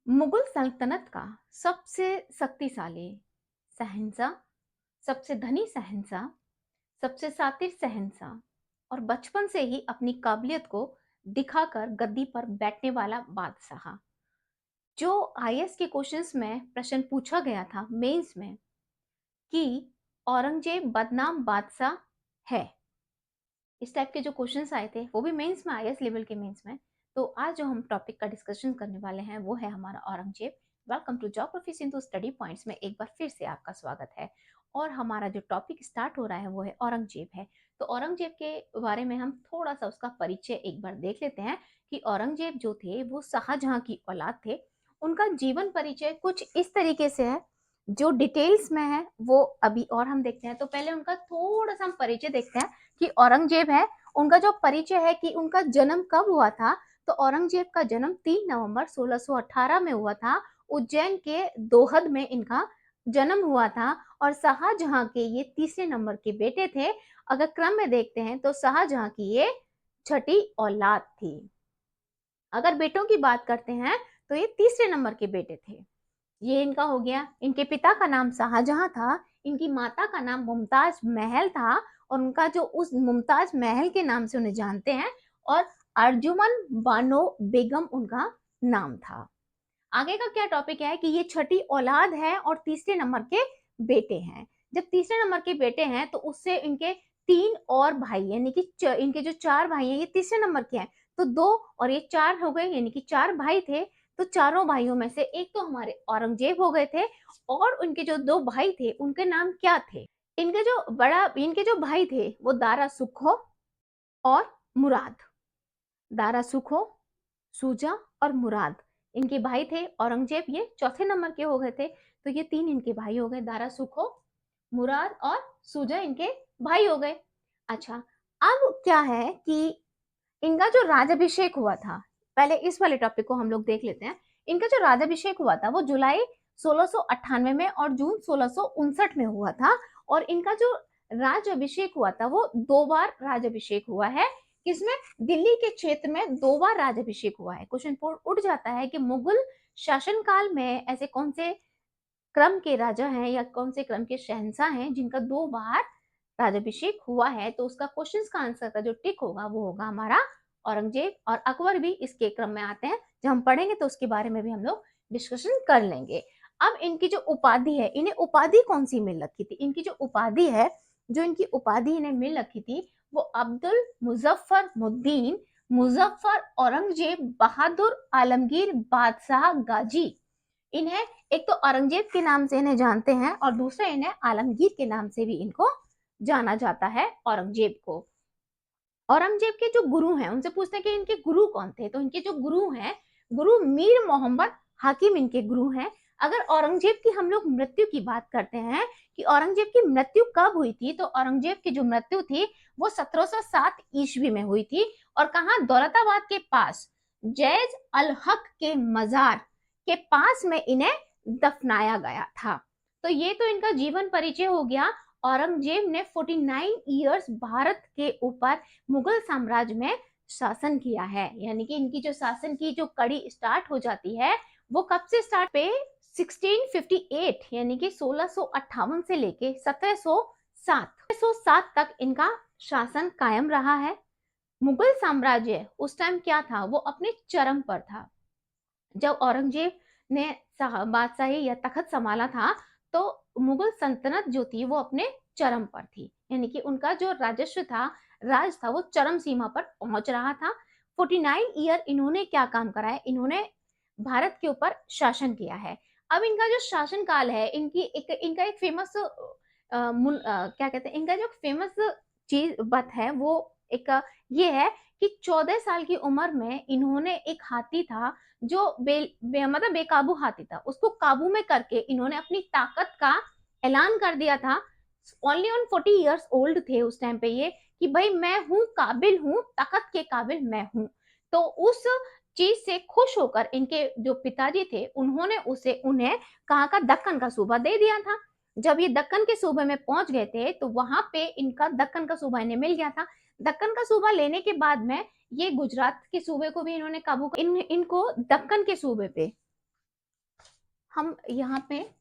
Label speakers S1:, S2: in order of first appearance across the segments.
S1: मुगल सल्तनत का सबसे शक्तिशाली शहंशाह, सबसे धनी शहंशाह, सबसे शातिर शहंशाह और बचपन से ही अपनी काबिलियत को दिखाकर गद्दी पर बैठने वाला बादशाह। जो आईएएस के क्वेश्चंस में प्रश्न पूछा गया था मेंस में कि औरंगजेब बदनाम बादशाह है, इस टाइप के जो क्वेश्चंस आए थे वो भी मेंस में, आईएएस लेवल के मेंस में। तो आज जो हम टॉपिक का डिस्कशन करने वाले हैं वो है हमारा Aurangzeb. Welcome to geography Sindhu study points में एक बार फिर से आपका स्वागत है। और हमारा जो टॉपिक स्टार्ट हो रहा है वो है औरंगजेब है। तो औरंगजेब के बारे में हम थोड़ा सा उसका परिचय एक बार देख लेते हैं कि औरंगजेब जो थे वो शाहजहां की औलाद थे। उनका जीवन परिचय कुछ इस तरीके से है, जो डिटेल्स में है वो अभी और हम देखते हैं। तो पहले उनका थोड़ा सा हम परिचय देखते हैं कि औरंगजेब है। उनका जो परिचय है कि उनका जन्म कब हुआ था, तो औरंगजेब का जन्म 3 नवंबर 1618 में हुआ था। उज्जैन के दोहद में इनका जन्म हुआ था और शाहजहां के ये तीसरे नंबर के बेटे थे। अगर क्रम में देखते हैं तो शाहजहां की ये छठी औलाद थी। अगर बेटों की बात करते हैं तो ये तीसरे नंबर के बेटे थे। ये इनका हो गया। इनके पिता का नाम शाहजहां था, इनकी माता का नाम मुमताज महल था और उनका जो उस मुमताज महल के नाम से उन्हें जानते हैं, और अर्जुमन बानो बेगम उनका नाम था। आगे का क्या टॉपिक है कि ये छठी औलाद है और तीसरे नंबर के बेटे हैं। जब तीसरे नंबर के बेटे हैं तो उससे इनके 3 और भाई, यानी कि इनके जो 4 भाई हैं ये तीसरे नंबर के हैं। तो 2 और ये 4 हो गए, यानी कि 4 भाई थे। तो चारों भाइयों में से एक तो हमारे औरंगजेब हो गए थे और उनके जो 2 भाई थे उनके नाम क्या थे। इनके जो भाई थे वो दारा सुखो और मुराद। दारा सुखो, सूजा और मुराद इनके भाई थे। औरंगजेब ये चौथे नंबर के हो गए थे। तो ये 3 इनके भाई हो गए, दारा सुखो, मुराद और सूजा इनके भाई हो गए। अच्छा, अब क्या है कि इनका जो राज्याभिषेक हुआ था, पहले इस वाले टॉपिक को हम लोग देख लेते हैं। इनका जो राज्याभिषेक हुआ था वो जुलाई 1698 में और जून 1659 में हुआ था। और इनका जो राज्याभिषेक हुआ था वो 2 बार राज्याभिषेक हुआ है। किसमें? दिल्ली के क्षेत्र में 2 बार राज्याभिषेक हुआ है। क्वेश्चन उठ जाता है कि मुगल शासनकाल में ऐसे कौन से क्रम के राजा हैं या कौन से क्रम के शहंशाह हैं जिनका 2 बार राज्याभिषेक हुआ है। तो उसका क्वेश्चंस का आंसर का जो टिक होगा वो होगा हमारा औरंगजेब। और अकबर भी इसके क्रम में आते हैं, जब हम पढ़ेंगे तो उसके बारे में भी हम लोग डिस्कशन कर लेंगे। अब इनकी जो उपाधि है, इन्हें उपाधि कौन सी मिल रखी थी? इनकी जो उपाधि है, जो इनकी उपाधि इन्हें मिल रखी थी वो अब्दुल मुजफ्फर मुद्दीन मुजफ्फर औरंगजेब बहादुर आलमगीर बादशाह गाजी। इन्हें एक तो औरंगजेब के नाम से इन्हें जानते हैं और दूसरा इन्हें आलमगीर के नाम से भी इनको जाना जाता है। औरंगजेब को औरंगजेब के जो गुरु हैं उनसे पूछते हैं कि इनके गुरु कौन थे। तो इनके जो गुरु हैं, गुरु मीर मोहम्मद हाकिम इनके गुरु हैं। अगर औरंगजेब की हम लोग मृत्यु की बात करते हैं कि औरंगजेब की मृत्यु कब हुई थी, तो औरंगजेब की जो मृत्यु थी वो 1707 ईस्वी में हुई थी। और कहा? दौलताबाद के पास जैज अल हक के मजार के पास में इन्हें दफनाया गया था। तो ये तो इनका जीवन परिचय हो गया। औरंगजेब ने 49 ईयर्स भारत के ऊपर मुगल साम्राज्य में शासन किया है। यानी कि इनकी जो शासन की जो कड़ी स्टार्ट हो जाती है वो कब से स्टार्ट पे 1658, यानी कि 1658 से लेके 1707 तक इनका शासन कायम रहा है। मुगल साम्राज्य उस टाइम क्या था, वो अपने चरम पर था। जब औरंगजेब ने बादशाही या तखत संभाला था तो मुगल सल्तनत जो थी वो अपने चरम पर थी, यानी कि उनका जो राजस्व था, राज था, वो चरम सीमा पर पहुंच रहा था। 49 ईयर इन्होंने क्या काम करा है? इन्होंने भारत के ऊपर शासन किया है। अब इनका जो शासन काल है, इनका एक फेमस क्या कहते हैं, इनका जो फेमस चीज बात है वो एक ये है कि 14 साल की उम्र में इन्होंने एक हाथी था जो मतलब बेकाबू हाथी था, उसको काबू में करके इन्होंने अपनी ताकत का ऐलान कर दिया था। ओनली ऑन 40 इयर्स ओल्ड थे उस टाइम पे ये, कि भाई मैं हूं, काबिल हूं, ताकत के काबिल मैं हूं। तो उस चीज से खुश होकर इनके जो पिताजी थे उन्होंने उन्हें कहाँ का, दक्कन का सूबा दे दिया था। जब ये दक्कन के सूबे में पहुंच गए थे तो वहां पे इनका दक्कन का सूबा इन्हें मिल गया था। दक्कन का सूबा लेने के बाद में ये गुजरात के सूबे को भी इन्होंने काबू इनको दक्कन के सूबे पे हम यहाँ पे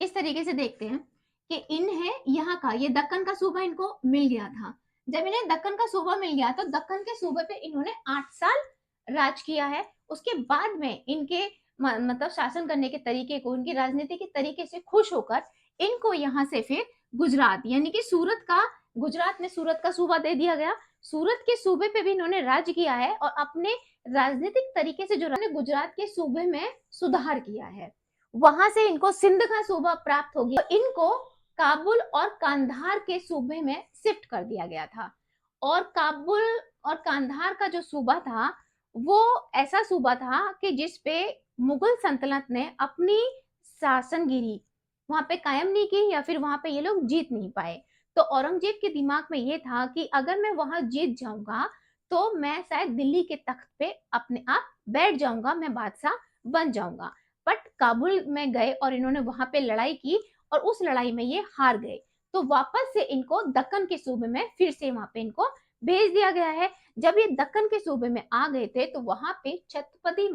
S1: इस तरीके से देखते हैं कि इन्हें यहाँ का ये दक्कन का सूबा इनको मिल गया था। जब इन्हें दक्कन का सूबा मिल गया तो दक्कन के सूबे पे इन्होंने 8 साल राज किया है। उसके बाद में इनके मतलब शासन करने के तरीके को, इनकी राजनीति के तरीके से खुश होकर इनको यहाँ से फिर गुजरात यानी कि सूरत का, गुजरात में सूरत का सूबा दे दिया गया। सूरत के सूबे पे भी इन्होंने राज किया है और अपने राजनीतिक तरीके से जो गुजरात के सूबे में सुधार किया है। वहां से इनको सिंध का सूबा प्राप्त हो गया। तो इनको काबुल और कांधार के सूबे में शिफ्ट कर दिया गया था। और काबुल और कांधार का जो सूबा था वो ऐसा सूबा था कि जिसपे मुगल सल्तनत ने अपनी शासनगिरी वहां पे कायम नहीं की या फिर वहां पे ये लोग जीत नहीं पाए। तो औरंगजेब के दिमाग में ये था कि अगर मैं वहां जीत जाऊंगा तो मैं शायद दिल्ली के तख्त पे अपने आप बैठ जाऊंगा, मैं बादशाह बन जाऊंगा। बट काबुल में गए और इन्होंने वहां पे लड़ाई की और उस लड़ाई में ये हार गए। तो वापस से इनको दक्कन के सूबे में फिर से वहां पे इनको भेज दिया गया है। जब ये दक्कन के सूबे में आ गए थे तो वहां पे छत्रपति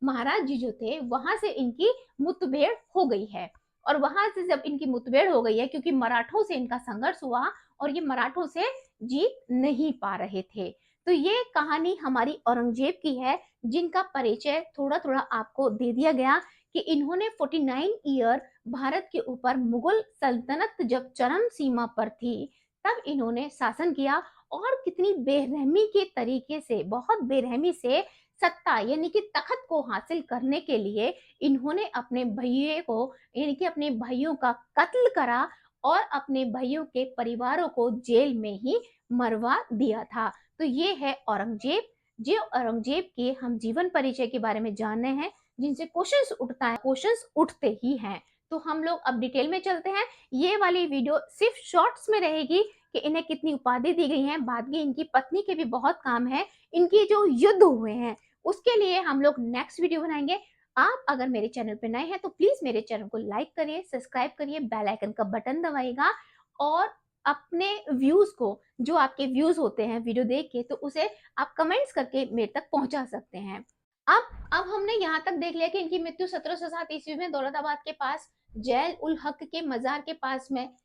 S1: महाराज जी जो थे वहां से इनकी मुठभेड़ हो गई है। और वहां से जब इनकी मुठभेड़ हो गई है क्योंकि मराठों से इनका संघर्ष हुआ और ये मराठों से जीत नहीं पा रहे थे। तो ये कहानी हमारी औरंगजेब की है जिनका परिचय थोड़ा थोड़ा आपको दे दिया गया कि इन्होंने 49 ईयर भारत के ऊपर मुगल सल्तनत जब चरम सीमा पर थी तब इन्होंने शासन किया। और कितनी बेरहमी के तरीके से, बहुत बेरहमी से सत्ता यानी कि तखत को हासिल करने के लिए इन्होंने अपने भैये को यानी कि अपने भाइयों का कत्ल करा और अपने भाइयों के परिवारों को जेल में ही मरवा दिया था। तो ये है औरंगजेब। जो औरंगजेब के हम जीवन परिचय के बारे में जान रहे हैं, जिनसे क्वेश्चंस उठता है, क्वेश्चंस उठते ही हैं। तो हम लोग अब डिटेल में चलते हैं। ये वाली वीडियो सिर्फ शॉर्ट्स में रहेगी कि इन्हें कितनी उपाधि दी गई है, बाद में इनकी पत्नी के भी बहुत काम है, इनकी जो युद्ध हुए हैं उसके लिए हम लोग नेक्स्ट वीडियो बनाएंगे। आप अगर मेरे चैनल पर नए हैं तो प्लीज मेरे चैनल को लाइक करिए, सब्सक्राइब करिए, बेल आइकन का बटन दबाइएगा और अपने व्यूज को, जो आपके व्यूज होते हैं वीडियो देख के, तो उसे आप कमेंट्स करके मेरे तक पहुंचा सकते हैं। अब हमने यहाँ तक देख लिया कि इनकी मृत्यु 1707 ईस्वी में दौलताबाद के पास जैल उल हक के मजार के पास में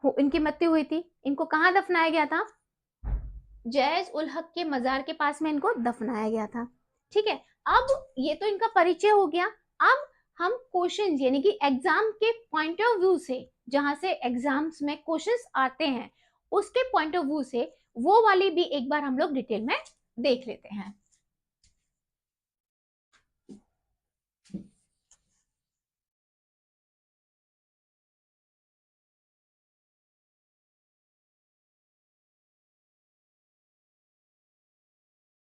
S1: इनकी मृत्यु हुई थी। इनको कहाँ दफनाया गया था? जैज उल हक के मजार के पास में इनको दफनाया गया था। ठीक है, अब ये तो इनका परिचय हो गया। अब हम क्वेश्चन यानी कि एग्जाम के पॉइंट ऑफ व्यू से, जहां से एग्जाम्स में क्वेश्चंस आते हैं उसके पॉइंट ऑफ व्यू से वो वाली भी एक बार हम लोग डिटेल में देख लेते हैं।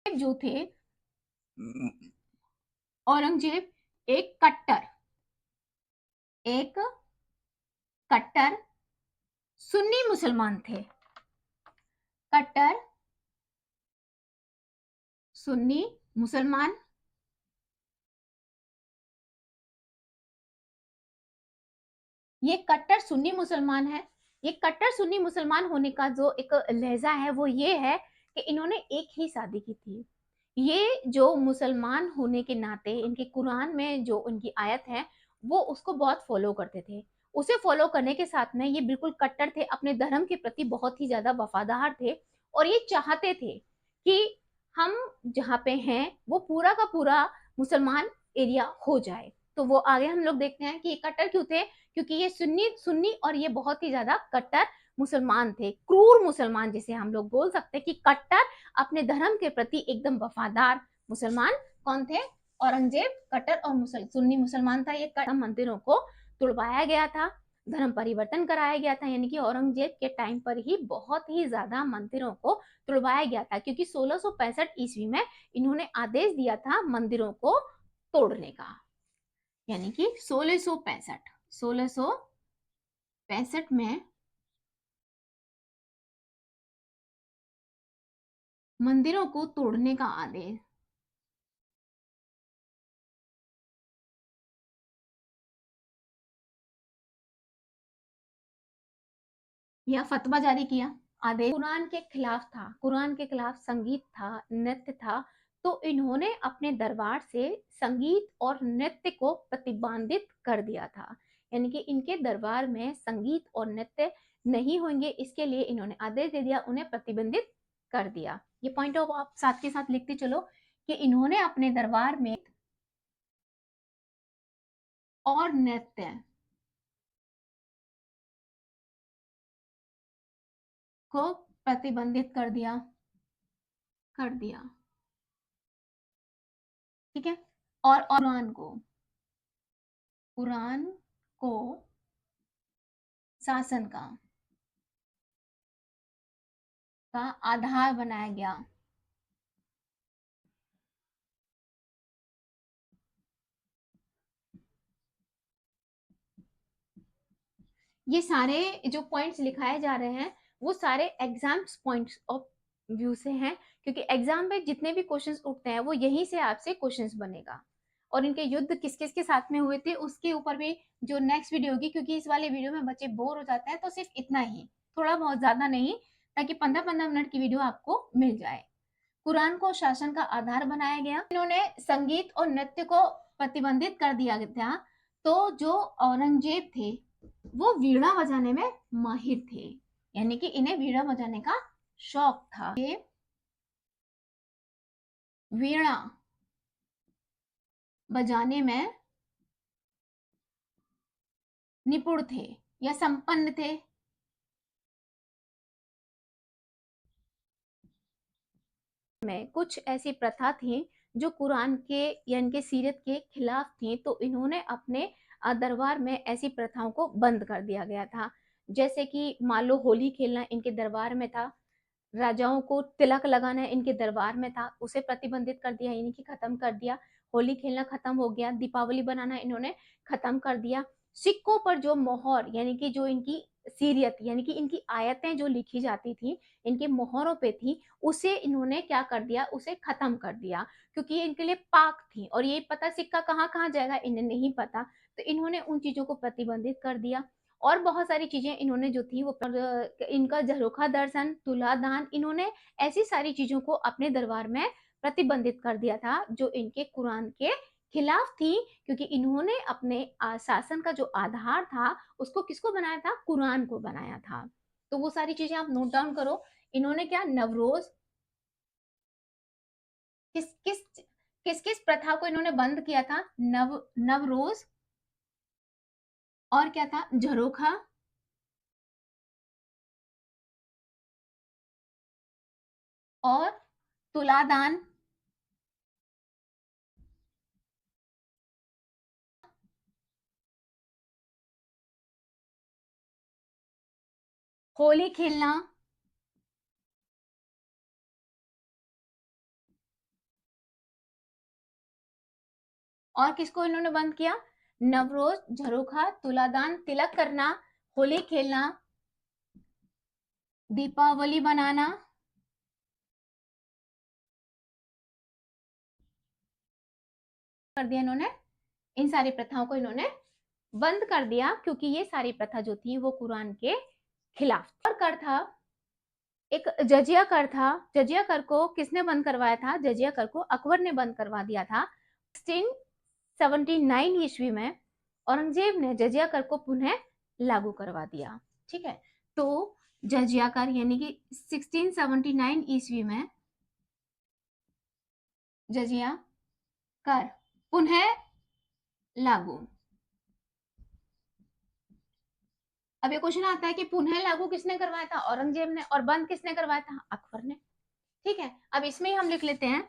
S1: जो थे औरंगजेब एक कट्टर सुन्नी मुसलमान थे। कट्टर सुन्नी मुसलमान। ये कट्टर सुन्नी मुसलमान है। ये कट्टर सुन्नी मुसलमान होने का जो एक लहजा है वो ये है कि इन्होंने एक ही शादी की थी। ये जो मुसलमान होने के नाते इनके कुरान में जो उनकी आयत है वो उसको बहुत फॉलो करते थे। उसे फॉलो करने के साथ में ये बिल्कुल कट्टर थे, अपने धर्म के प्रति बहुत ही ज्यादा वफादार थे और ये चाहते थे कि हम जहाँ पे हैं वो पूरा का पूरा मुसलमान एरिया हो जाए। तो वो आगे हम लोग देखते हैं कि ये कट्टर क्यों थे, क्योंकि ये सुन्नी सुन्नी और ये बहुत ही ज्यादा कट्टर मुसलमान थे, क्रूर मुसलमान जिसे हम लोग बोल सकते हैं कि कट्टर अपने धर्म के प्रति एकदम वफादार मुसलमान। कौन थे? औरंगजेब कट्टर और सुन्नी मुसलमान था। ये कट्टर मंदिरों को तुड़वाया गया था, धर्म परिवर्तन कराया गया था, यानी कि औरंगजेब के टाइम पर ही बहुत ही ज्यादा मंदिरों को तुड़वाया गया था क्योंककि 1665 ईस्वी में इन्होंने आदेश दिया था मंदिरों को तोड़ने का। यानी कि 1665 में मंदिरों को तोड़ने का आदेश या फतवा जारी किया। आदेश कुरान के खिलाफ था, कुरान के खिलाफ संगीत था, नृत्य था, तो इन्होंने अपने दरबार से संगीत और नृत्य को प्रतिबंधित कर दिया था। यानी कि इनके दरबार में संगीत और नृत्य नहीं होंगे, इसके लिए इन्होंने आदेश दे दिया, उन्हें प्रतिबंधित कर दिया। ये पॉइंट ऑफ आप साथ के साथ लिखते चलो कि इन्होंने अपने दरबार में और नृत्य को प्रतिबंधित कर दिया। ठीक है। और कुरान को शासन का आधार बनाया गया। ये सारे जो पॉइंट्स लिखाए जा रहे हैं वो सारे एग्जाम्स पॉइंट्स ऑफ व्यू से हैं, क्योंकि एग्जाम में जितने भी क्वेश्चंस उठते हैं वो यहीं से आपसे क्वेश्चंस बनेगा। और इनके युद्ध किस किस के साथ में हुए थे उसके ऊपर भी जो नेक्स्ट वीडियो होगी, क्योंकि इस वाले वीडियो में बच्चे बोर हो जाते हैं, तो सिर्फ इतना ही, थोड़ा बहुत ज्यादा नहीं, ताकि 15-15 मिनट की वीडियो आपको मिल जाए। कुरान को शासन का आधार बनाया गया। इन्होंने संगीत और नृत्य को प्रतिबंधित कर दिया था। तो जो औरंगजेब थे वो वीणा बजाने में माहिर थे, यानी कि इन्हें वीणा बजाने का शौक था। ये वीणा बजाने में निपुण थे या संपन्न थे। में कुछ ऐसी प्रथा थी जो कुरान के या इनके सीरत के खिलाफ थी, तो इन्होंने अपने दरबार में ऐसी प्रथाओं को बंद कर दिया गया था। जैसे कि मान लो होली खेलना इनके दरबार में था, राजाओं को तिलक लगाना इनके दरबार में था, उसे प्रतिबंधित कर दिया, यानी कि खत्म कर दिया। होली खेलना खत्म हो गया, दीपावली बनाना इन्होंने खत्म कर दिया। सिक्कों पर जो मोहर यानी कि जो इनकी सीरियत यानी कि इनकी आयतें जो लिखी जाती थी इनके मोहरों पे थी, उसे इन्होंने क्या कर दिया, उसे खत्म कर दिया, क्योंकि ये इनके लिए पाक थी और ये पता सिक्का कहाँ कहाँ जाएगा इन्हें नहीं पता, तो इन्होंने उन चीजों को प्रतिबंधित कर दिया। और बहुत सारी चीजें इन्होंने जो थी वो इनका झरोखा दर्शन, तुला दान, इन्होंने ऐसी सारी चीजों को अपने दरबार में प्रतिबंधित कर दिया था जो इनके कुरान के खिलाफ थी, क्योंकि इन्होंने अपने शासन का जो आधार था उसको किसको बनाया था, कुरान को बनाया था। तो वो सारी चीजें आप नोट डाउन करो। इन्होंने क्या, नवरोज, किस किस किस किस प्रथा को इन्होंने बंद किया था, नवरोज, और क्या था, झरोखा, और तुलादान, होली खेलना, और किसको इन्होंने बंद किया, नवरोज, झरोखा, तुलादान, तिलक करना, होली खेलना, दीपावली बनाना, कर दिया इन्होंने। इन सारी प्रथाओं को इन्होंने बंद कर दिया, क्योंकि ये सारी प्रथा जो थी वो कुरान के खिलाफ। और कर था, एक जजिया कर था। जजिया कर को किसने बंद करवाया था, जजिया कर को अकबर ने बंद करवा दिया था। 1679 ईस्वी में औरंगजेब ने जजिया कर को पुनः लागू करवा दिया। ठीक है, तो जजिया कर यानी कि 1679 ईस्वी में जजिया कर पुनः लागू। अब ये क्वेश्चन आता है कि पुनः लागू किसने करवाया था, औरंगजेब ने, और बंद किसने करवाया था, अकबर ने। ठीक है, अब इसमें ही हम लिख लेते हैं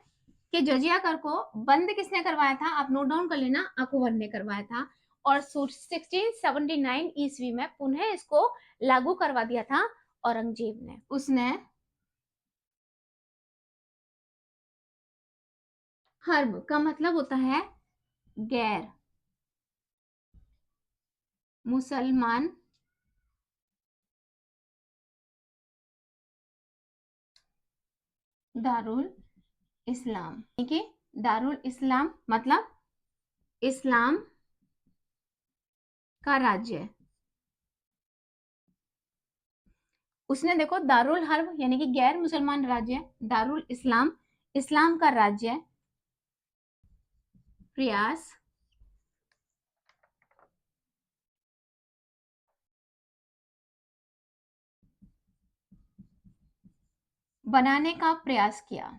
S1: कि जजिया कर को बंद किसने करवाया था, आप नोट डाउन कर लेना, अकबर ने करवाया था। और 1679 ईस्वी में पुनः इसको लागू करवा दिया था औरंगजेब ने। उसने हर्ब का मतलब होता है गैर मुसलमान दारुल इस्लाम, ठीक है, दारुल इस्लाम मतलब इस्लाम का राज्य। उसने देखो दारुल हर्ब यानी कि गैर मुसलमान राज्य, दारुल इस्लाम इस्लाम का राज्य प्रयास बनाने का प्रयास किया।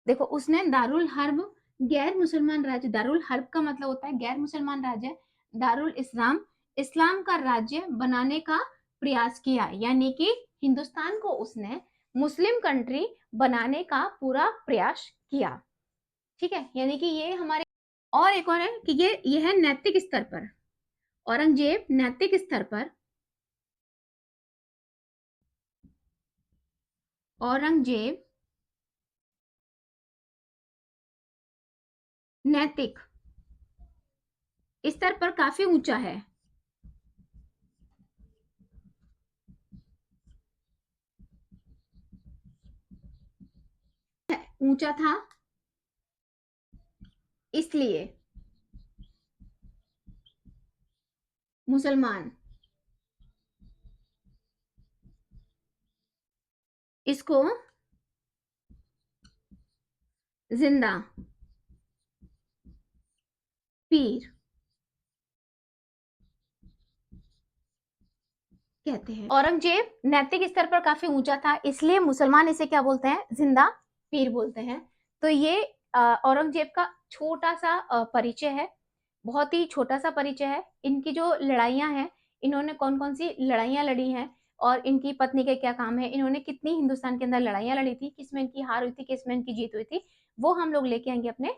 S1: देखो उसने दारुल हर्ब गैर मुसलमान राज्य, दारुल हर्ब का मतलब होता है गैर मुसलमान राज्य, दारुल इस्लाम इस्लाम का राज्य बनाने का प्रयास किया, यानी कि हिंदुस्तान को उसने मुस्लिम कंट्री बनाने का पूरा प्रयास किया। ठीक है, यानी कि ये हमारे और एक और है कि ये है नैतिक स्तर पर। औरंगजेब नैतिक स्तर पर, औरंगजेब नैतिक स्तर पर काफी ऊंचा है, ऊंचा था, इसलिए मुसलमान इसको जिंदा पीर कहते हैं। औरंगजेब नैतिक स्तर पर काफी ऊंचा था, इसलिए मुसलमान इसे क्या बोलते हैं, जिंदा पीर बोलते हैं। तो ये औरंगजेब का छोटा सा परिचय है, बहुत ही छोटा सा परिचय है। इनकी जो लड़ाइयां हैं, इन्होंने कौन कौन सी लड़ाइयां लड़ी हैं और इनकी पत्नी के क्या काम है, इन्होंने कितनी हिंदुस्तान के अंदर लड़ाइयां लड़ी थी, किसमें इनकी हार हुई थी, किसमें इनकी जीत हुई थी, वो हम लोग लेके आएंगे अपने